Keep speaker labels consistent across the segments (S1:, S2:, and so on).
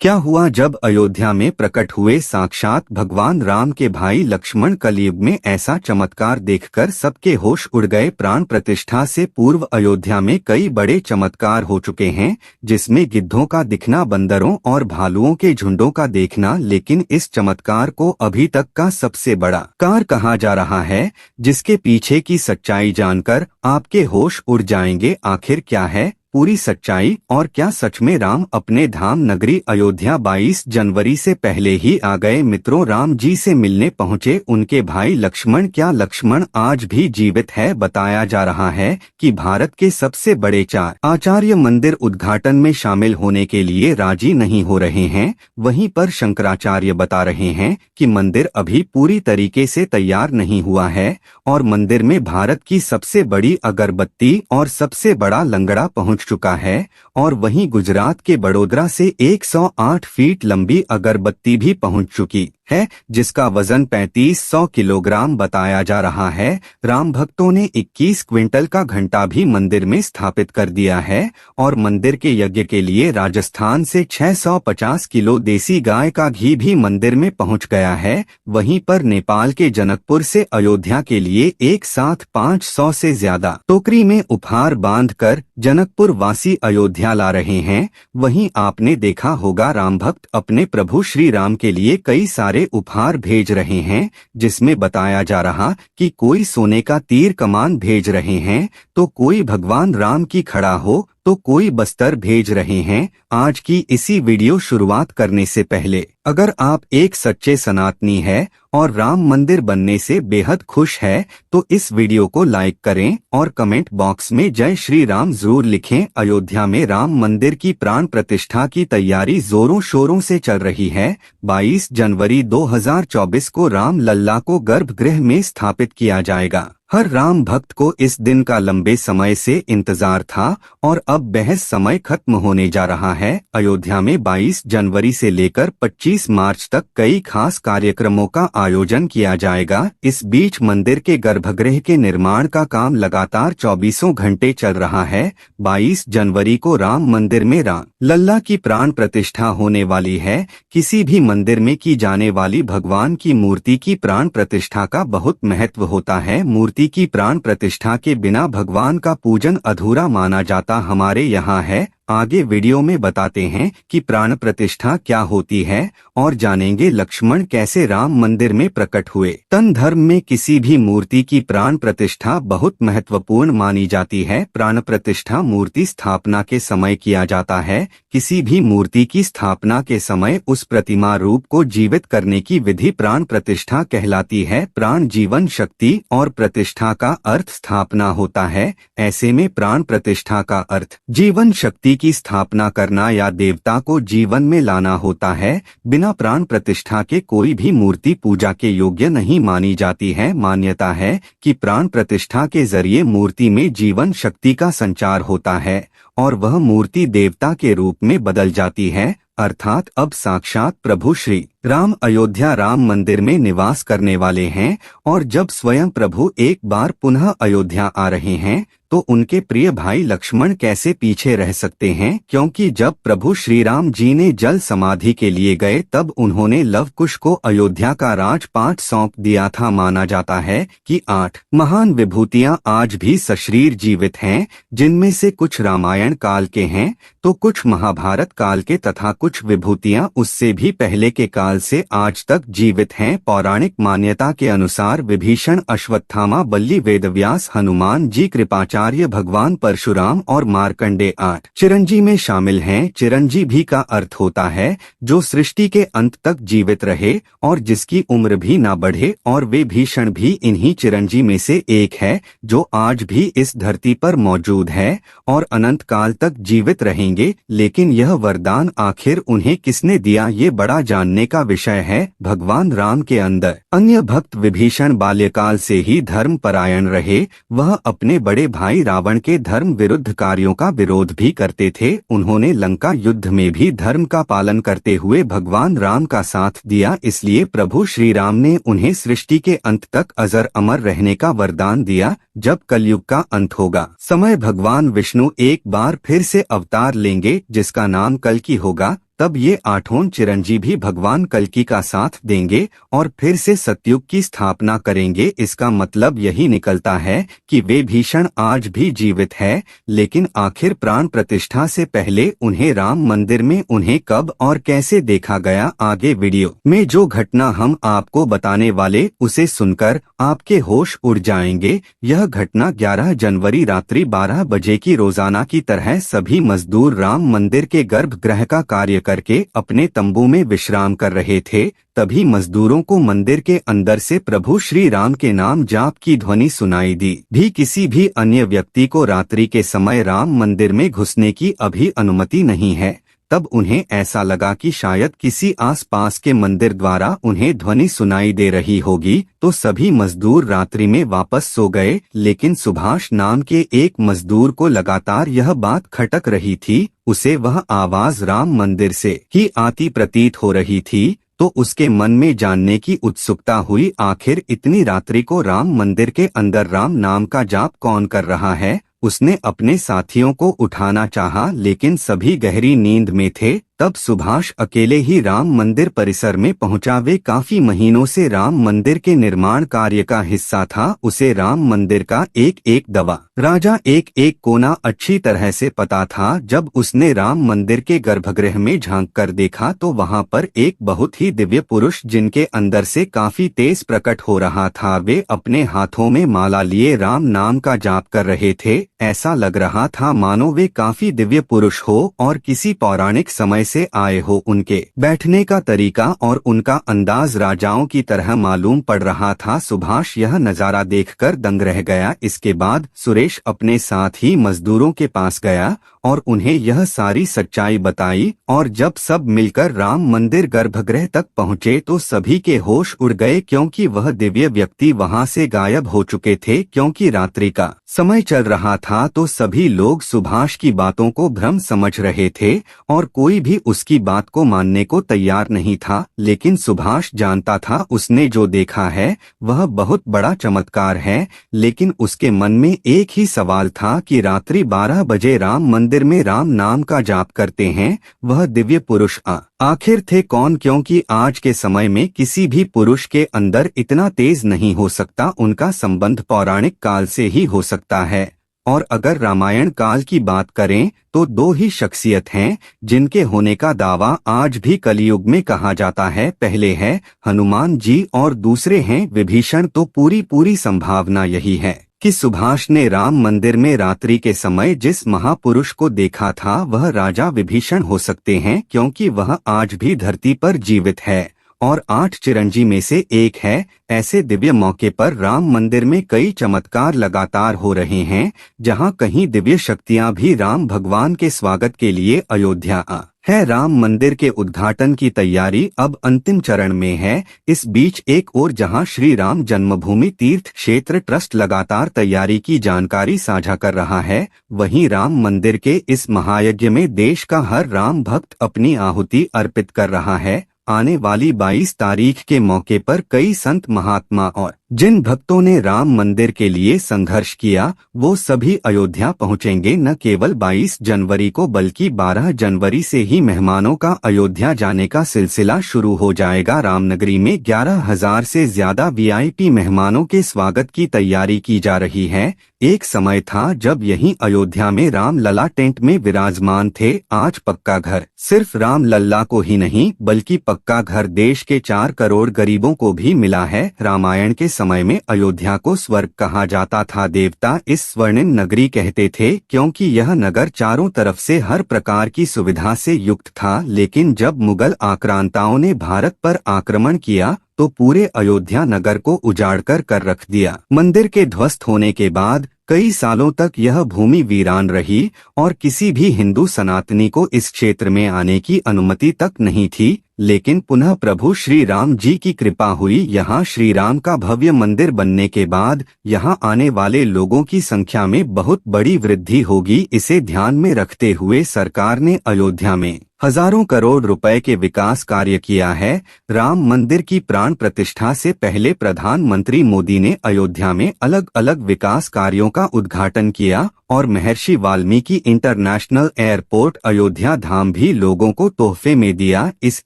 S1: क्या हुआ जब अयोध्या में प्रकट हुए साक्षात भगवान राम के भाई लक्ष्मण। कलयुग में ऐसा चमत्कार देखकर सबके होश उड़ गए। प्राण प्रतिष्ठा से पूर्व अयोध्या में कई बड़े चमत्कार हो चुके हैं, जिसमें गिद्धों का दिखना, बंदरों और भालुओं के झुंडों का देखना, लेकिन इस चमत्कार को अभी तक का सबसे बड़ा कार कहा जा रहा है, जिसके पीछे की सच्चाई जानकर आपके होश उड़ जाएंगे। आखिर क्या है पूरी सच्चाई, और क्या सच में राम अपने धाम नगरी अयोध्या 22 जनवरी से पहले ही आ गए? मित्रों, राम जी से मिलने पहुंचे उनके भाई लक्ष्मण। क्या लक्ष्मण आज भी जीवित है? बताया जा रहा है कि भारत के सबसे बड़े 4 आचार्य मंदिर उद्घाटन में शामिल होने के लिए राजी नहीं हो रहे हैं। वहीं पर शंकराचार्य बता रहे हैं कि मंदिर अभी पूरी तरीके से तैयार नहीं हुआ है और मंदिर में भारत की सबसे बड़ी अगरबत्ती और सबसे बड़ा लंगड़ा पहुंच चुका है। और वहीं गुजरात के बड़ोदरा से 108 फीट लंबी अगरबत्ती भी पहुंच चुकी है, जिसका वजन 3500 किलोग्राम बताया जा रहा है। राम भक्तों ने 21 क्विंटल का घंटा भी मंदिर में स्थापित कर दिया है और मंदिर के यज्ञ के लिए राजस्थान से 650 किलो देसी गाय का घी भी मंदिर में पहुंच गया है। वहीं पर नेपाल के जनकपुर से अयोध्या के लिए एक साथ 500 से ज्यादा टोकरी में उपहार बांधकर जनकपुर वासी अयोध्या ला रहे हैं। वहीं आपने देखा होगा राम भक्त अपने प्रभु श्री राम के लिए कई सारे उपहार भेज रहे हैं, जिसमें बताया जा रहा कि कोई सोने का तीर कमान भेज रहे हैं, तो कोई भगवान राम की खड़ा हो, तो कोई बस्तर भेज रहे हैं। आज की इसी वीडियो शुरुआत करने से पहले अगर आप एक सच्चे सनातनी है और राम मंदिर बनने से बेहद खुश है, तो इस वीडियो को लाइक करें और कमेंट बॉक्स में जय श्री राम जरूर लिखें। अयोध्या में राम मंदिर की प्राण प्रतिष्ठा की तैयारी जोरों शोरों से चल रही है। 22 जनवरी 2024 को राम लल्ला को गर्भगृह में स्थापित किया जाएगा। हर राम भक्त को इस दिन का लंबे समय से इंतजार था और अब बहस समय खत्म होने जा रहा है। अयोध्या में 22 जनवरी से लेकर 25 मार्च तक कई खास कार्यक्रमों का आयोजन किया जाएगा। इस बीच मंदिर के गर्भगृह के निर्माण का काम लगातार 24 घंटे चल रहा है। 22 जनवरी को राम मंदिर में राम लल्ला की प्राण प्रतिष्ठा होने वाली है। किसी भी मंदिर में की जाने वाली भगवान की मूर्ति की प्राण प्रतिष्ठा का बहुत महत्व होता है। मूर्ति की प्राण प्रतिष्ठा के बिना भगवान का पूजन अधूरा माना जाता हमारे यहाँ है। आगे वीडियो में बताते हैं कि प्राण प्रतिष्ठा क्या होती है और जानेंगे लक्ष्मण कैसे राम मंदिर में प्रकट हुए। तन धर्म में किसी भी मूर्ति की प्राण प्रतिष्ठा बहुत महत्वपूर्ण मानी जाती है। प्राण प्रतिष्ठा मूर्ति स्थापना के समय किया जाता है। किसी भी मूर्ति की स्थापना के समय उस प्रतिमा रूप को जीवित करने की विधि प्राण प्रतिष्ठा कहलाती है। प्राण जीवन शक्ति और प्रतिष्ठा का अर्थ स्थापना होता है। ऐसे में प्राण प्रतिष्ठा का अर्थ जीवन शक्ति की स्थापना करना या देवता को जीवन में लाना होता है। बिना प्राण प्रतिष्ठा के कोई भी मूर्ति पूजा के योग्य नहीं मानी जाती है। मान्यता है कि प्राण प्रतिष्ठा के जरिए मूर्ति में जीवन शक्ति का संचार होता है और वह मूर्ति देवता के रूप में बदल जाती है, अर्थात अब साक्षात प्रभु श्री राम अयोध्या राम मंदिर में निवास करने वाले हैं। और जब स्वयं प्रभु एक बार पुनः अयोध्या आ रहे हैं, तो उनके प्रिय भाई लक्ष्मण कैसे पीछे रह सकते हैं? क्योंकि जब प्रभु श्री राम जी ने जल समाधि के लिए गए, तब उन्होंने लव कुश को अयोध्या का राजपाट सौंप दिया था। माना जाता है कि 8 महान विभूतियां आज भी सशरीर जीवित हैं, जिनमें से कुछ रामायण काल के हैं, तो कुछ महाभारत काल के, तथा कुछ विभूतियां उससे भी पहले के काल से आज तक जीवित हैं। पौराणिक मान्यता के अनुसार विभीषण, अश्वत्थामा, बल्ली, वेदव्यास, हनुमान जी, कृपाचार्य, भगवान परशुराम और मार्कंडे 8 चिरंजी में शामिल हैं। चिरंजीवी का अर्थ होता है जो सृष्टि के अंत तक जीवित रहे और जिसकी उम्र भी ना बढ़े, और वे भीषण भी इन्हीं चिरंजी में से एक है, जो आज भी इस धरती पर मौजूद है और अनंत काल तक जीवित रहेंगे। लेकिन यह वरदान आखिर उन्हें किसने दिया, ये बड़ा जानने का विषय है। भगवान राम के अंदर अन्य भक्त विभीषण बाल्यकाल से ही धर्म परायण रहे। वह अपने बड़े भाई रावण के धर्म विरुद्ध कार्यों का विरोध भी करते थे। उन्होंने लंका युद्ध में भी धर्म का पालन करते हुए भगवान राम का साथ दिया। इसलिए प्रभु श्री राम ने उन्हें सृष्टि के अंत तक अजर अमर रहने का वरदान दिया। जब कलयुग का अंत होगा, समय भगवान विष्णु एक बार फिर से अवतार लेंगे, जिसका नाम कल्कि होगा। तब ये आठों चिरंजीव भी भगवान कल्कि का साथ देंगे और फिर से सतयुग की स्थापना करेंगे। इसका मतलब यही निकलता है कि वे भीषण आज भी जीवित है, लेकिन आखिर प्राण प्रतिष्ठा से पहले उन्हें राम मंदिर में उन्हें कब और कैसे देखा गया। आगे वीडियो में जो घटना हम आपको बताने वाले उसे सुनकर आपके होश उड़ जाएंगे। यह घटना 11 जनवरी रात्रि 12 बजे की रोजाना की तरह सभी मजदूर राम मंदिर के गर्भगृह का कार्य करके अपने तंबू में विश्राम कर रहे थे। तभी मजदूरों को मंदिर के अंदर से प्रभु श्री राम के नाम जाप की ध्वनि सुनाई दी। भी किसी भी अन्य व्यक्ति को रात्रि के समय राम मंदिर में घुसने की अभी अनुमति नहीं है। तब उन्हें ऐसा लगा कि शायद किसी आसपास के मंदिर द्वारा उन्हें ध्वनि सुनाई दे रही होगी, तो सभी मजदूर रात्रि में वापस सो गए। लेकिन सुभाष नाम के एक मजदूर को लगातार यह बात खटक रही थी। उसे वह आवाज राम मंदिर से ही आती प्रतीत हो रही थी, तो उसके मन में जानने की उत्सुकता हुई, आखिर इतनी रात्रि को राम मंदिर के अंदर राम नाम का जाप कौन कर रहा है। उसने अपने साथियों को उठाना चाहा, लेकिन सभी गहरी नींद में थे। तब सुभाष अकेले ही राम मंदिर परिसर में पहुंचा। वे काफी महीनों से राम मंदिर के निर्माण कार्य का हिस्सा था। उसे राम मंदिर का एक एक दवा राजा एक एक कोना अच्छी तरह से पता था। जब उसने राम मंदिर के गर्भगृह में झांक कर देखा तो वहां पर एक बहुत ही दिव्य पुरुष, जिनके अंदर से काफी तेज प्रकट हो रहा था। वे अपने हाथों में माला लिए राम नाम का जाप कर रहे थे। ऐसा लग रहा था मानो वे काफी दिव्य पुरुष हो और किसी पौराणिक समय से आए हो। उनके बैठने का तरीका और उनका अंदाज राजाओं की तरह मालूम पड़ रहा था। सुभाष यह नजारा देखकर दंग रह गया। इसके बाद सुरेश अपने साथ ही मजदूरों के पास गया और उन्हें यह सारी सच्चाई बताई। और जब सब मिलकर राम मंदिर गर्भगृह तक पहुंचे तो सभी के होश उड़ गए, क्योंकि वह दिव्य व्यक्ति वहां से गायब हो चुके थे। क्योंकि रात्रि का समय चल रहा था तो सभी लोग सुभाष की बातों को भ्रम समझ रहे थे और कोई भी उसकी बात को मानने को तैयार नहीं था। लेकिन सुभाष जानता था उसने जो देखा है वह बहुत बड़ा चमत्कार है। लेकिन उसके मन में एक ही सवाल था कि रात्रि 12 बजे राम मंदिर में राम नाम का जाप करते हैं वह दिव्य पुरुष आखिर थे कौन। क्योंकि आज के समय में किसी भी पुरुष के अंदर इतना तेज नहीं हो सकता। उनका संबंध पौराणिक काल से ही हो सकता है। और अगर रामायण काल की बात करें तो दो ही शख्सियत हैं जिनके होने का दावा आज भी कलयुग में कहा जाता है। पहले है हनुमान जी और दूसरे हैं विभीषण। तो पूरी संभावना यही है कि सुभाष ने राम मंदिर में रात्रि के समय जिस महापुरुष को देखा था वह राजा विभीषण हो सकते हैं, क्योंकि वह आज भी धरती पर जीवित है और 8 चिरंजीव में से एक है। ऐसे दिव्य मौके पर राम मंदिर में कई चमत्कार लगातार हो रहे हैं। जहां कहीं दिव्य शक्तियां भी राम भगवान के स्वागत के लिए अयोध्या है। राम मंदिर के उद्घाटन की तैयारी अब अंतिम चरण में है। इस बीच एक ओर जहां श्री राम जन्मभूमि तीर्थ क्षेत्र ट्रस्ट लगातार तैयारी की जानकारी साझा कर रहा है, वहीं राम मंदिर के इस महायज्ञ में देश का हर राम भक्त अपनी आहुति अर्पित कर रहा है। आने वाली 22 तारीख के मौके पर कई संत महात्मा और जिन भक्तों ने राम मंदिर के लिए संघर्ष किया वो सभी अयोध्या पहुंचेंगे। न केवल 22 जनवरी को बल्कि 12 जनवरी से ही मेहमानों का अयोध्या जाने का सिलसिला शुरू हो जाएगा। रामनगरी में 11,000 से ज्यादा वीआईपी मेहमानों के स्वागत की तैयारी की जा रही है। एक समय था जब यहीं अयोध्या में राम लला टेंट में विराजमान थे। आज पक्का घर सिर्फ राम लल्ला को ही नहीं बल्कि पक्का घर देश के 4 करोड़ गरीबों को भी मिला है। रामायण के समय में अयोध्या को स्वर्ग कहा जाता था। देवता इस स्वर्णिम नगरी कहते थे क्योंकि यह नगर चारों तरफ से हर प्रकार की सुविधा से युक्त था। लेकिन जब मुगल आक्रांताओं ने भारत पर आक्रमण किया तो पूरे अयोध्या नगर को उजाड़कर कर रख दिया। मंदिर के ध्वस्त होने के बाद कई सालों तक यह भूमि वीरान रही और किसी भी हिंदू सनातनी को इस क्षेत्र में आने की अनुमति तक नहीं थी। लेकिन पुनः प्रभु श्री राम जी की कृपा हुई। यहाँ श्री राम का भव्य मंदिर बनने के बाद यहाँ आने वाले लोगों की संख्या में बहुत बड़ी वृद्धि होगी। इसे ध्यान में रखते हुए सरकार ने अयोध्या में हजारों करोड़ रुपए के विकास कार्य किया है। राम मंदिर की प्राण प्रतिष्ठा से पहले प्रधानमंत्री मोदी ने अयोध्या में अलग अलग विकास कार्यों का उद्घाटन किया और महर्षि वाल्मीकि इंटरनेशनल एयरपोर्ट अयोध्या धाम भी लोगों को तोहफे में दिया। इस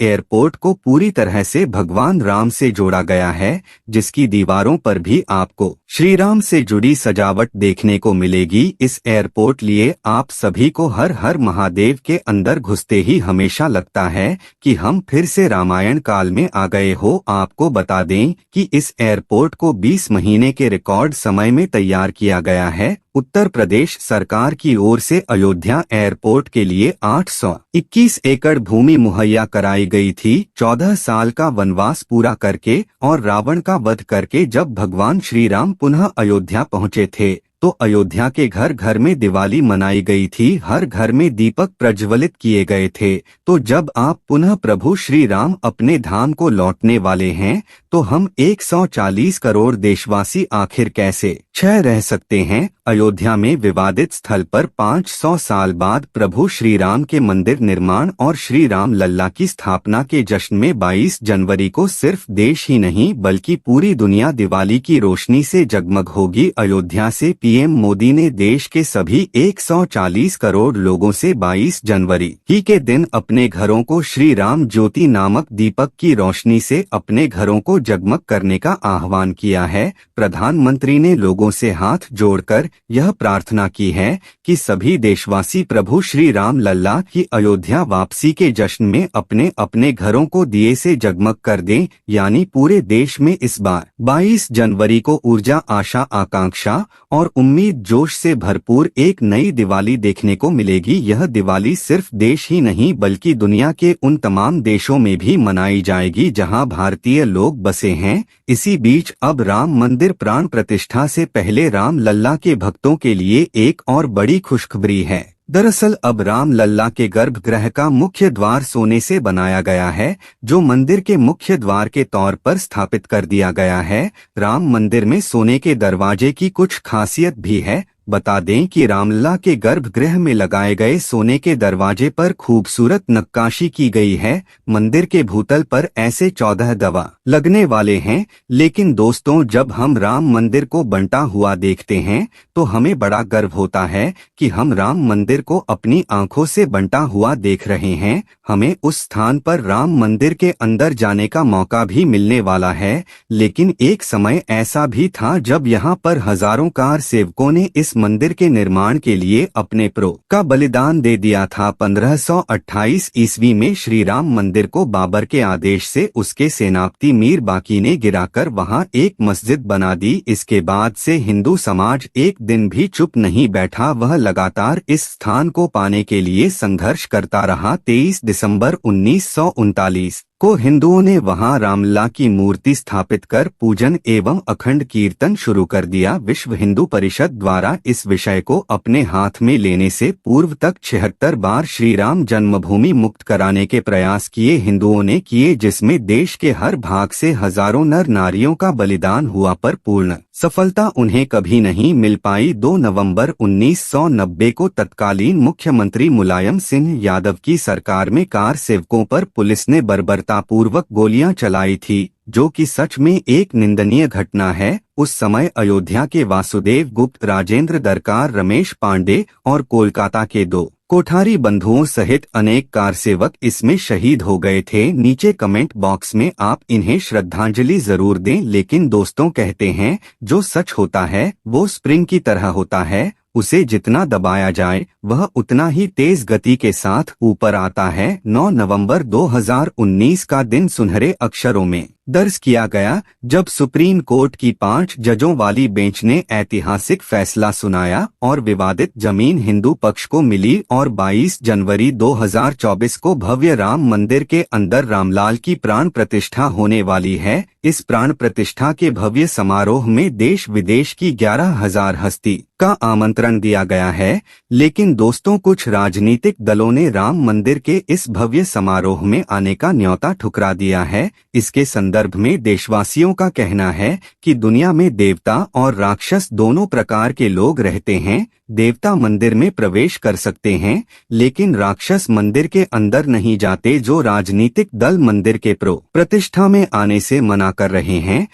S1: एयरपोर्ट को पूरी तरह से भगवान राम से जोड़ा गया है, जिसकी दीवारों पर भी आपको श्री राम से जुड़ी सजावट देखने को मिलेगी। इस एयरपोर्ट लिए आप सभी को हर हर महादेव के अंदर घुसते ही हमेशा लगता है कि हम फिर से रामायण काल में आ गए हो। आपको बता दें कि इस एयरपोर्ट को 20 महीने के रिकॉर्ड समय में तैयार किया गया है। उत्तर प्रदेश सरकार की ओर से अयोध्या एयरपोर्ट के लिए 821 एकड़ भूमि मुहैया कराई गई थी। 14 साल का वनवास पूरा करके और रावण का वध करके जब भगवान श्री राम पुनः अयोध्या पहुंचे थे तो अयोध्या के घर घर में दिवाली मनाई गई थी, हर घर में दीपक प्रज्वलित किए गए थे। तो जब आप पुनः प्रभु श्री राम अपने धाम को लौटने वाले हैं तो हम 140 करोड़ देशवासी आखिर कैसे छह रह सकते हैं। अयोध्या में विवादित स्थल पर 500 साल बाद प्रभु श्री राम के मंदिर निर्माण और श्री राम लल्ला की स्थापना के जश्न में 22 जनवरी को सिर्फ देश ही नहीं बल्कि पूरी दुनिया दिवाली की रोशनी से जगमग होगी। अयोध्या से पीएम मोदी ने देश के सभी 140 करोड़ लोगों से 22 जनवरी ही के दिन अपने घरों को श्री राम ज्योति नामक दीपक की रोशनी से अपने घरों को जगमग करने का आह्वान किया है। प्रधानमंत्री ने लोगों से हाथ जोड़कर यह प्रार्थना की है कि सभी देशवासी प्रभु श्री राम लल्ला की अयोध्या वापसी के जश्न में अपने अपने घरों को दिए से जगमग कर दें। यानी पूरे देश में इस बार 22 जनवरी को ऊर्जा, आशा, आकांक्षा और उम्मीद जोश से भरपूर एक नई दिवाली देखने को मिलेगी। यह दिवाली सिर्फ देश ही नहीं बल्कि दुनिया के उन तमाम देशों में भी मनाई जाएगी जहां भारतीय लोग बसे हैं। इसी बीच अब राम मंदिर प्राण प्रतिष्ठा से पहले राम लल्ला के भक्तों के लिए एक और बड़ी खुशखबरी है। दरअसल अब राम लल्ला के गर्भगृह का मुख्य द्वार सोने से बनाया गया है, जो मंदिर के मुख्य द्वार के तौर पर स्थापित कर दिया गया है। राम मंदिर में सोने के दरवाजे की कुछ खासियत भी है। बता दें कि रामलला के गर्भगृह में लगाए गए सोने के दरवाजे पर खूबसूरत नक्काशी की गई है। मंदिर के भूतल पर ऐसे 14 दवा लगने वाले हैं। लेकिन दोस्तों, जब हम राम मंदिर को बनता हुआ देखते हैं तो हमें बड़ा गर्व होता है कि हम राम मंदिर को अपनी आंखों से बनता हुआ देख रहे हैं। हमें उस स्थान पर राम मंदिर के अंदर जाने का मौका भी मिलने वाला है। लेकिन एक समय ऐसा भी था जब यहाँ पर हजारों कार सेवकों ने इस मंदिर के निर्माण के लिए अपने प्रो का बलिदान दे दिया था। 1528 ईस्वी में श्री राम मंदिर को बाबर के आदेश से उसके सेनापति मीर बाकी ने गिराकर वहां एक मस्जिद बना दी। इसके बाद से हिंदू समाज एक दिन भी चुप नहीं बैठा, वह लगातार इस स्थान को पाने के लिए संघर्ष करता रहा। 23 दिसंबर 1939 को हिंदुओं ने वहां रामलला की मूर्ति स्थापित कर पूजन एवं अखंड कीर्तन शुरू कर दिया। विश्व हिंदू परिषद द्वारा इस विषय को अपने हाथ में लेने से पूर्व तक 76 बार श्री राम जन्मभूमि मुक्त कराने के प्रयास किए हिंदुओं ने किए, जिसमें देश के हर भाग से हजारों नर नारियों का बलिदान हुआ, पर पूर्ण सफलता उन्हें कभी नहीं मिल पाई। 2 नवंबर 1990 को तत्कालीन मुख्यमंत्री मुलायम सिंह यादव की सरकार में कार सेवकों पर पुलिस ने बर्बरतापूर्वक गोलियां चलाई थी, जो कि सच में एक निंदनीय घटना है। उस समय अयोध्या के वासुदेव गुप्त, राजेंद्र दरकार, रमेश पांडे और कोलकाता के 2 कोठारी बंधुओं सहित अनेक कारसेवक इसमें शहीद हो गए थे। नीचे कमेंट बॉक्स में आप इन्हें श्रद्धांजलि जरूर दें। लेकिन दोस्तों, कहते हैं जो सच होता है वो स्प्रिंग की तरह होता है, उसे जितना दबाया जाए वह उतना ही तेज गति के साथ ऊपर आता है। 9 नवंबर 2019 का दिन सुनहरे अक्षरों में दर्ज किया गया जब सुप्रीम कोर्ट की 5 जजों वाली बेंच ने ऐतिहासिक फैसला सुनाया और विवादित जमीन हिंदू पक्ष को मिली और 22 जनवरी 2024 को भव्य राम मंदिर के अंदर रामलाल की प्राण प्रतिष्ठा होने वाली है। इस प्राण प्रतिष्ठा के भव्य समारोह में देश विदेश की 11,000 हस्ती का आमंत्रण दिया गया है। लेकिन दोस्तों, कुछ राजनीतिक दलों ने राम मंदिर के इस भव्य समारोह में आने का न्योता ठुकरा दिया है। इसके संदर्भ संदर्भ में देशवासियों का कहना है कि दुनिया में देवता और राक्षस दोनों प्रकार के लोग रहते हैं। देवता मंदिर में प्रवेश कर सकते हैं, लेकिन राक्षस मंदिर के अंदर नहीं जाते। जो राजनीतिक दल मंदिर के प्रतिष्ठा में आने से मना कर रहे हैं,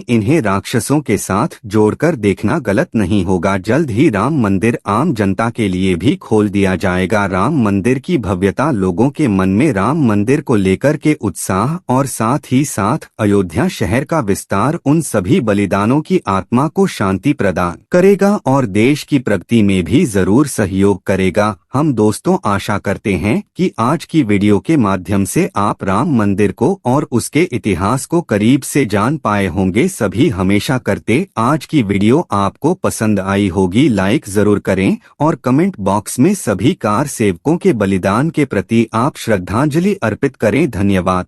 S1: इन्हें राक्षसों के साथ जोड़कर देखना गलत नहीं होगा। जल्द ही राम मंदिर आम जनता के लिए भी खोल दिया जाएगा। राम मंदिर की भव्यता लोगों के मन में राम मंदिर को लेकर के उत्साह और साथ ही साथ अयोध्या शहर का विस्तार उन सभी बलिदानों की आत्मा को शांति प्रदान करेगा और देश की प्रगति में भी जरूर सहयोग करेगा। हम दोस्तों आशा करते हैं कि आज की वीडियो के माध्यम से आप राम मंदिर को और उसके इतिहास को करीब से जान पाए होंगे। सभी हमेशा करते आज की वीडियो आपको पसंद आई होगी। लाइक जरूर करें और कमेंट बॉक्स में सभी कार सेवकों के बलिदान के प्रति आप श्रद्धांजलि अर्पित करें। धन्यवाद।